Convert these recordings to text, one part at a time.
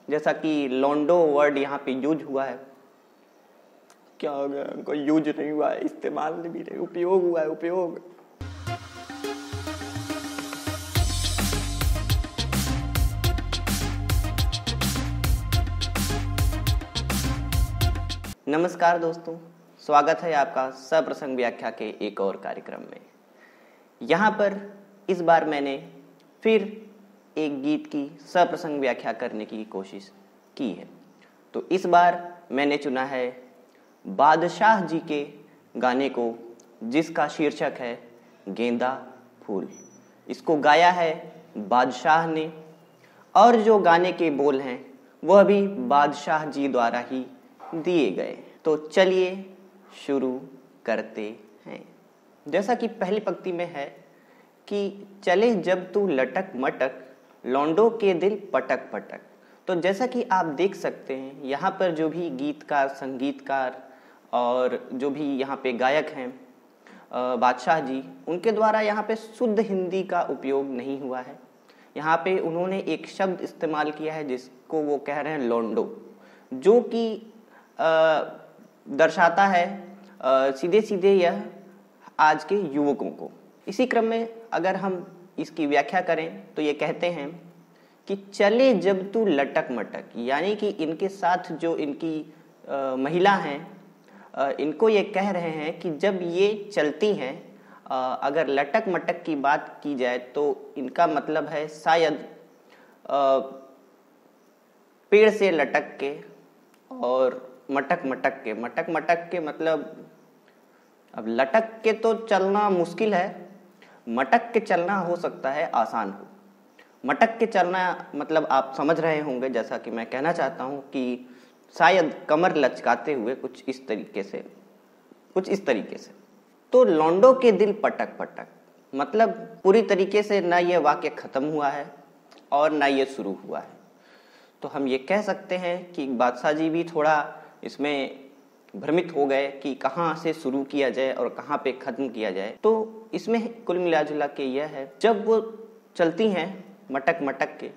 जैसा कि लॉन्डो वर्ड यहाँ पे यूज हुआ है। क्या हो गया? कोई यूज नहीं हुआ है, इस्तेमाल भी नहीं, उपयोग हुआ है, उपयोग। नमस्कार दोस्तों, स्वागत है आपका सप्रसंग व्याख्या के एक और कार्यक्रम में। यहाँ पर इस बार मैंने फिर एक गीत की सप्रसंग व्याख्या करने की कोशिश की है। तो इस बार मैंने चुना है बादशाह जी के गाने को, जिसका शीर्षक है गेंदा फूल। इसको गाया है बादशाह ने, और जो गाने के बोल हैं वह भी बादशाह जी द्वारा ही दिए गए। तो चलिए शुरू करते हैं। जैसा कि पहली पंक्ति में है कि चले जब तू लटक मटक, लौंडो के दिल पटक पटक। तो जैसा कि आप देख सकते हैं यहाँ पर जो भी गीतकार, संगीतकार और जो भी यहाँ पे गायक हैं बादशाह जी, उनके द्वारा यहाँ पे शुद्ध हिंदी का उपयोग नहीं हुआ है। यहाँ पे उन्होंने एक शब्द इस्तेमाल किया है जिसको वो कह रहे हैं लौंडो, जो कि दर्शाता है सीधे सीधे यह आज के युवकों को। इसी क्रम में अगर हम इसकी व्याख्या करें तो ये कहते हैं कि चले जब तू लटक मटक, यानी कि इनके साथ जो इनकी महिला हैं इनको ये कह रहे हैं कि जब ये चलती हैं, अगर लटक मटक की बात की जाए तो इनका मतलब है शायद पेड़ से लटक के और मटक मटक के मतलब, अब लटक के तो चलना मुश्किल है, मटक के चलना हो सकता है आसान हो। मटक के चलना मतलब आप समझ रहे होंगे, जैसा कि मैं कहना चाहता हूं कि शायद कमर लचकाते हुए कुछ इस तरीके से। तो लौंडो के दिल पटक पटक मतलब पूरी तरीके से ना ये वाक्य खत्म हुआ है और ना ये शुरू हुआ है। तो हम ये कह सकते हैं कि बादशाह जी भी थोड़ा इसमें भ्रमित हो गए कि कहाँ से शुरू किया जाए और कहाँ पे खत्म किया जाए। तो इसमें कुल मिला जुला के यह है, जब वो चलती हैं मटक मटक के,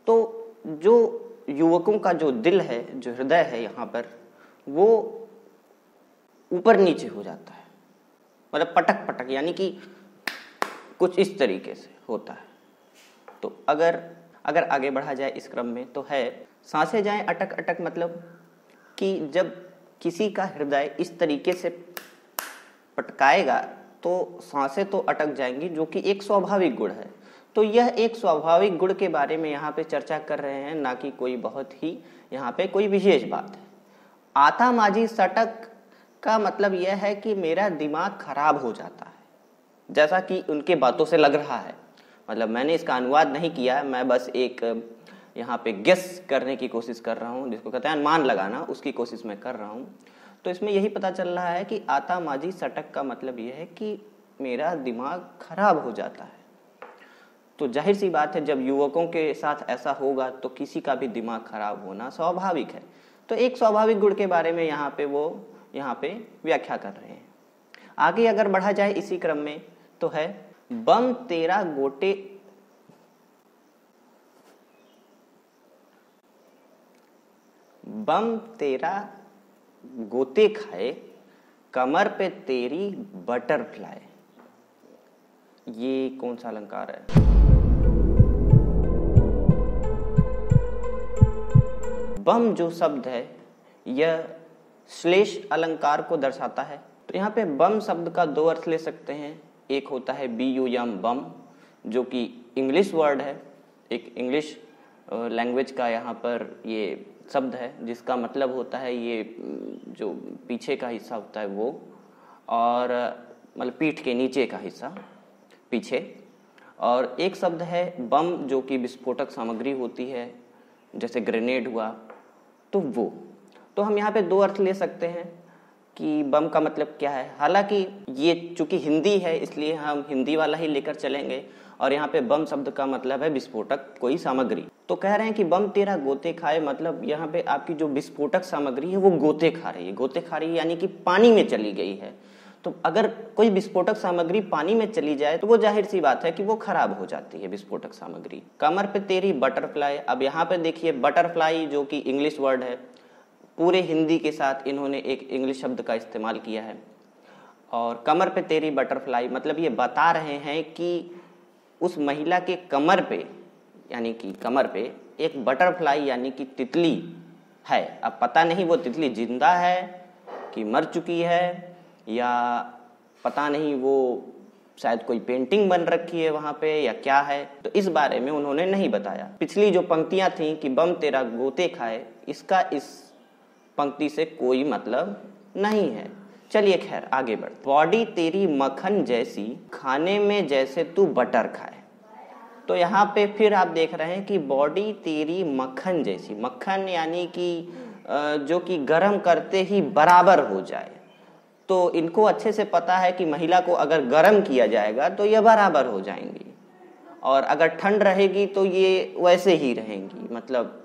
तो जो युवकों का जो दिल है, जो हृदय है यहाँ पर, वो ऊपर नीचे हो जाता है। मतलब पटक पटक यानी कि कुछ इस तरीके से होता है। तो अगर आगे बढ़ा जाए इस क्रम में तो है सांसें जाएं अटक अटक, मतलब कि जब किसी का हृदय इस तरीके से पटकाएगा तो सांसें तो अटक जाएंगी, जो कि एक स्वाभाविक गुण है। तो यह एक स्वाभाविक गुण के बारे में यहाँ पे चर्चा कर रहे हैं, ना कि कोई बहुत ही यहाँ पे कोई विशेष बात है। आता माझी सटक का मतलब यह है कि मेरा दिमाग खराब हो जाता है, जैसा कि उनके बातों से लग रहा है। मतलब मैंने इसका अनुवाद नहीं किया, मैं बस एक यहाँ पे गेस करने की कोशिश कर रहा हूँ, जिसको कहते हैं अनुमान लगाना, उसकी कोशिश मैं कर रहा हूँ। तो इसमें यही पता चल रहा है कि आता माझी सटक का मतलब यह है कि मेरा दिमाग खराब हो जाता है। तो जाहिर सी बात है, जब युवकों के साथ ऐसा होगा तो किसी का भी दिमाग खराब होना स्वाभाविक है। तो एक स्वाभाविक गुण के बारे में यहाँ पे व्याख्या कर रहे हैं। आगे अगर बढ़ा जाए इसी क्रम में तो है बम तेरा गोते खाए, कमर पे तेरी बटरफ्लाई। ये कौन सा अलंकार है? बम जो शब्द है यह श्लेष अलंकार को दर्शाता है। तो यहाँ पे बम शब्द का दो अर्थ ले सकते हैं। एक होता है BUM बम, जो कि इंग्लिश वर्ड है, एक इंग्लिश लैंग्वेज का यहाँ पर ये शब्द है, जिसका मतलब होता है ये जो पीछे का हिस्सा होता है वो, और मतलब पीठ के नीचे का हिस्सा पीछे। और एक शब्द है बम, जो कि विस्फोटक सामग्री होती है, जैसे ग्रेनेड हुआ, तो वो। तो हम यहाँ पे दो अर्थ ले सकते हैं कि बम का मतलब क्या है। हालांकि ये चूंकि हिंदी है इसलिए हम हिंदी वाला ही लेकर चलेंगे, और यहाँ पे बम शब्द का मतलब है विस्फोटक कोई सामग्री। तो कह रहे हैं कि बम तेरा गोते खाए, मतलब यहाँ पे आपकी जो विस्फोटक सामग्री है वो गोते खा रही है। गोते खा रही है यानी कि पानी में चली गई है। तो अगर कोई विस्फोटक सामग्री पानी में चली जाए तो वो जाहिर सी बात है कि वो खराब हो जाती है विस्फोटक सामग्री। कमर पे तेरी बटरफ्लाई, अब यहाँ पे देखिए बटरफ्लाई जो कि इंग्लिश वर्ड है, पूरे हिंदी के साथ इन्होंने एक इंग्लिश शब्द का इस्तेमाल किया है। और कमर पे तेरी बटरफ्लाई मतलब ये बता रहे हैं कि उस महिला के कमर पे यानी कि कमर पे एक बटरफ्लाई यानी कि तितली है। अब पता नहीं वो तितली जिंदा है कि मर चुकी है, या पता नहीं वो शायद कोई पेंटिंग बन रखी है वहां पे या क्या है, तो इस बारे में उन्होंने नहीं बताया। पिछली जो पंक्तियां थी कि बम तेरा गोते खाए, इसका इस पंक्ति से कोई मतलब नहीं है। चलिए खैर आगे बढ़। बॉडी तेरी मक्खन जैसी, खाने में जैसे तू बटर खाए। तो यहाँ पे फिर आप देख रहे हैं कि बॉडी तेरी मक्खन जैसी, मक्खन यानी कि जो कि गर्म करते ही बराबर हो जाए। तो इनको अच्छे से पता है कि महिला को अगर गर्म किया जाएगा तो ये बराबर हो जाएंगी, और अगर ठंड रहेगी तो ये वैसे ही रहेंगी, मतलब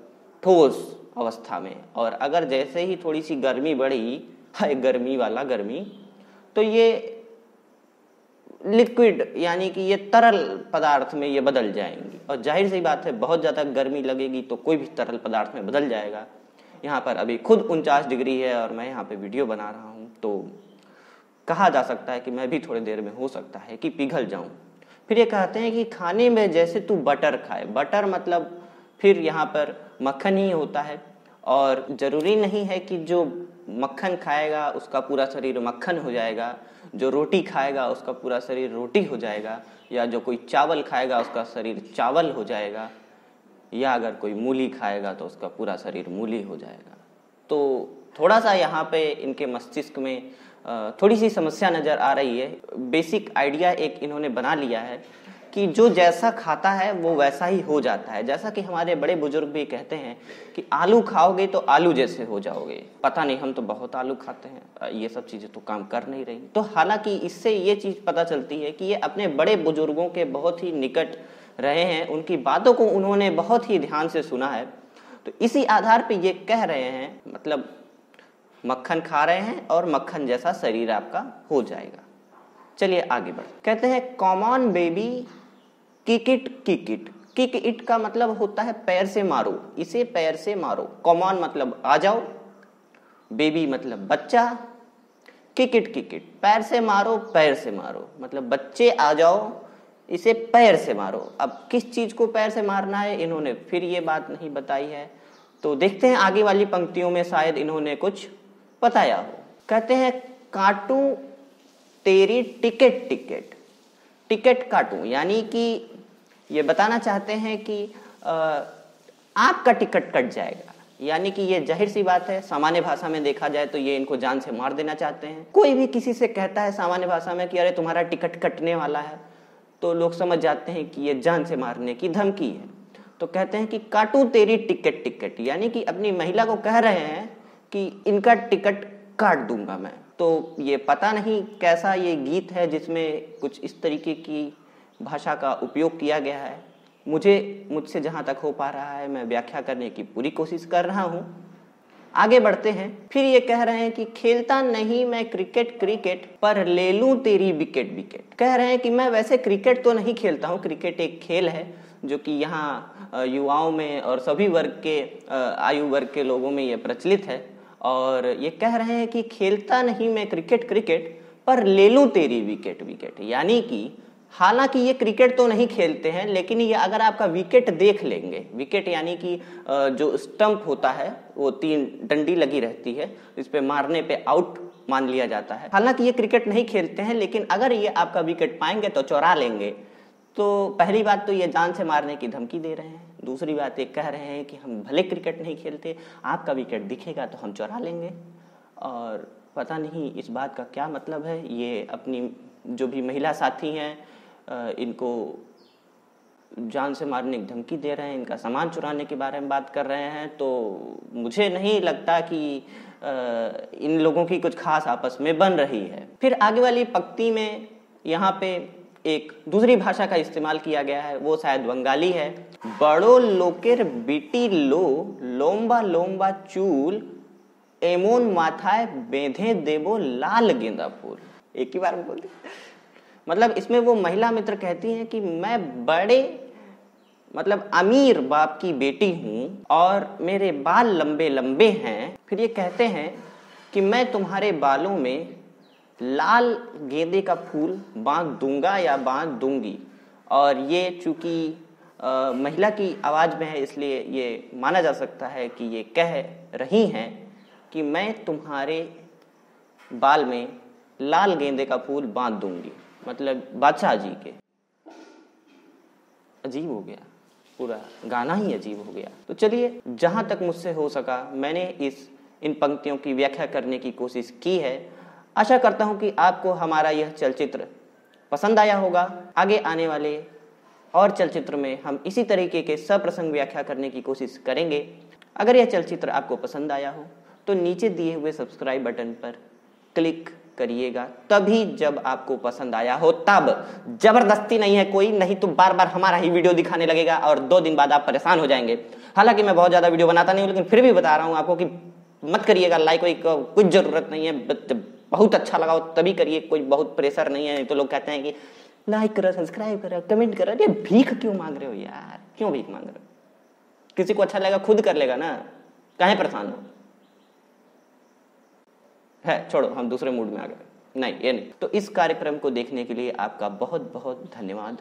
ठोस अवस्था में। और अगर जैसे ही थोड़ी सी गर्मी बढ़ी, है गर्मी वाला गर्मी, तो ये लिक्विड यानी कि ये तरल पदार्थ में ये बदल जाएंगी। और जाहिर सी बात है बहुत ज़्यादा गर्मी लगेगी तो कोई भी तरल पदार्थ में बदल जाएगा। यहाँ पर अभी खुद 49 डिग्री है और मैं यहाँ पे वीडियो बना रहा हूँ, तो कहा जा सकता है कि मैं भी थोड़ी देर में हो सकता है कि पिघल जाऊं। फिर ये कहते हैं कि खाने में जैसे तू बटर खाए। बटर मतलब फिर यहाँ पर मक्खन ही होता है, और ज़रूरी नहीं है कि जो मक्खन खाएगा उसका पूरा शरीर मक्खन हो जाएगा, जो रोटी खाएगा उसका पूरा शरीर रोटी हो जाएगा, या जो कोई चावल खाएगा उसका शरीर चावल हो जाएगा, या अगर कोई मूली खाएगा तो उसका पूरा शरीर मूली हो जाएगा। तो थोड़ा सा यहाँ पे इनके मस्तिष्क में थोड़ी सी समस्या नज़र आ रही है। बेसिक आइडिया एक इन्होंने बना लिया है कि जो जैसा खाता है वो वैसा ही हो जाता है। जैसा कि हमारे बड़े बुजुर्ग भी कहते हैं कि आलू खाओगे तो आलू जैसे हो जाओगे। पता नहीं, हम तो बहुत आलू खाते हैं, ये सब चीज़ें तो काम कर नहीं रही। तो हालांकि इससे ये चीज़ पता चलती है कि ये अपने बड़े बुजुर्गों के बहुत ही निकट रहे हैं, उनकी बातों को उन्होंने बहुत ही ध्यान से सुना है। तो इसी आधार पर ये कह रहे हैं, मतलब मक्खन खा रहे हैं और मक्खन जैसा शरीर आपका हो जाएगा। चलिए आगे बढ़। कहते हैं come on baby kick it kick it. Kick it का मतलब होता है पैर से मारो, इसे पैर से मारो। कम ऑन मतलब आ जाओ, बेबी मतलब बच्चा, किक इट पैर से मारो, पैर से मारो मतलब बच्चे आ जाओ, इसे पैर से मारो। अब किस चीज को पैर से मारना है इन्होंने फिर ये बात नहीं बताई है, तो देखते हैं आगे वाली पंक्तियों में शायद इन्होंने कुछ बताया हो। कहते हैं काटूं तेरी टिकट टिकट। टिकट काटूं यानी कि ये बताना चाहते हैं कि आपका टिकट कट जाएगा, यानी कि ये जाहिर सी बात है, सामान्य भाषा में देखा जाए तो ये इनको जान से मार देना चाहते हैं। कोई भी किसी से कहता है सामान्य भाषा में कि अरे तुम्हारा टिकट कटने वाला है, तो लोग समझ जाते हैं कि ये जान से मारने की धमकी है। तो कहते हैं कि काटूं तेरी टिकट टिकट, यानी कि अपनी महिला को कह रहे हैं कि इनका टिकट काट दूंगा मैं। तो ये पता नहीं कैसा ये गीत है जिसमें कुछ इस तरीके की भाषा का उपयोग किया गया है। मुझसे जहाँ तक हो पा रहा है मैं व्याख्या करने की पूरी कोशिश कर रहा हूँ। आगे बढ़ते हैं। फिर ये कह रहे हैं कि खेलता नहीं मैं क्रिकेट क्रिकेट, पर ले लूं तेरी विकेट विकेट। कह रहे हैं कि मैं वैसे क्रिकेट तो नहीं खेलता हूँ, क्रिकेट एक खेल है जो कि यहाँ युवाओं में और सभी वर्ग के आयु वर्ग के लोगों में ये प्रचलित है। और ये कह रहे हैं कि खेलता नहीं मैं क्रिकेट क्रिकेट, पर ले लूं तेरी विकेट विकेट, यानी कि हालांकि ये क्रिकेट तो नहीं खेलते हैं, लेकिन ये अगर आपका विकेट देख लेंगे, विकेट यानी कि जो स्टंप होता है वो 3 डंडी लगी रहती है, इस पे मारने पे आउट मान लिया जाता है। हालांकि ये क्रिकेट नहीं खेलते हैं, लेकिन अगर ये आपका विकेट पाएंगे तो चुरा लेंगे। तो पहली बात तो ये जान से मारने की धमकी दे रहे हैं। दूसरी बात ये कह रहे हैं कि हम भले क्रिकेट नहीं खेलते, आपका विकेट दिखेगा तो हम चुरा लेंगे। और पता नहीं इस बात का क्या मतलब है। ये अपनी जो भी महिला साथी हैं इनको जान से मारने की धमकी दे रहे हैं, इनका सामान चुराने के बारे में बात कर रहे हैं। तो मुझे नहीं लगता कि इन लोगों की कुछ खास आपस में बन रही है। फिर आगे वाली पंक्ति में यहाँ पे एक दूसरी भाषा का इस्तेमाल किया गया है, वो शायद बंगाली है। बड़ो लोकेर बीटी लो लोम्बा लोम्बा चूल एमोन माथाए बेंधे देबो लाल गेंदा फूल। एक ही बार में बोल दी। मतलब इसमें वो महिला मित्र कहती हैं कि मैं बड़े मतलब अमीर बाप की बेटी हूं और मेरे बाल लंबे लंबे हैं। फिर ये कहते हैं कि मैं तुम्हारे बालों में लाल गेंदे का फूल बांध दूंगा या बांध दूंगी। और ये चूंकि महिला की आवाज में है इसलिए ये माना जा सकता है कि ये कह रही हैं कि मैं तुम्हारे बाल में लाल गेंदे का फूल बांध दूंगी, मतलब बादशाह जी के। अजीब हो गया, पूरा गाना ही अजीब हो गया। तो चलिए, जहां तक मुझसे हो सका मैंने इन पंक्तियों की व्याख्या करने की कोशिश की है। आशा करता हूं कि आपको हमारा यह चलचित्र पसंद आया होगा। आगे आने वाले और चलचित्र में हम इसी तरीके के सप्रसंग व्याख्या करने की कोशिश करेंगे। अगर यह चलचित्र आपको पसंद आया हो तो नीचे दिए हुए सब्सक्राइब बटन पर क्लिक करिएगा, तभी जब आपको पसंद आया हो तब। जबरदस्ती नहीं है कोई, नहीं तो बार बार हमारा ही वीडियो दिखाने लगेगा और 2 दिन बाद आप परेशान हो जाएंगे। हालांकि मैं बहुत ज्यादा वीडियो बनाता नहीं हूं, लेकिन फिर भी बता रहा हूं आपको कि मत करिएगा लाइक, कुछ जरूरत नहीं है। बहुत अच्छा लगा हो तभी करिए, कोई बहुत प्रेशर नहीं है। नहीं तो लोग कहते हैं कि लाइक करो, सब्सक्राइब करो, कमेंट करो। अरे भीख क्यों मांग रहे हो यार, क्यों भीख मांग रहे हो? किसी को अच्छा लगेगा खुद कर लेगा ना, काहे परेशान हो? है छोड़ो, हम दूसरे मूड में आ गए। नहीं, ये नहीं। तो इस कार्यक्रम को देखने के लिए आपका बहुत बहुत धन्यवाद।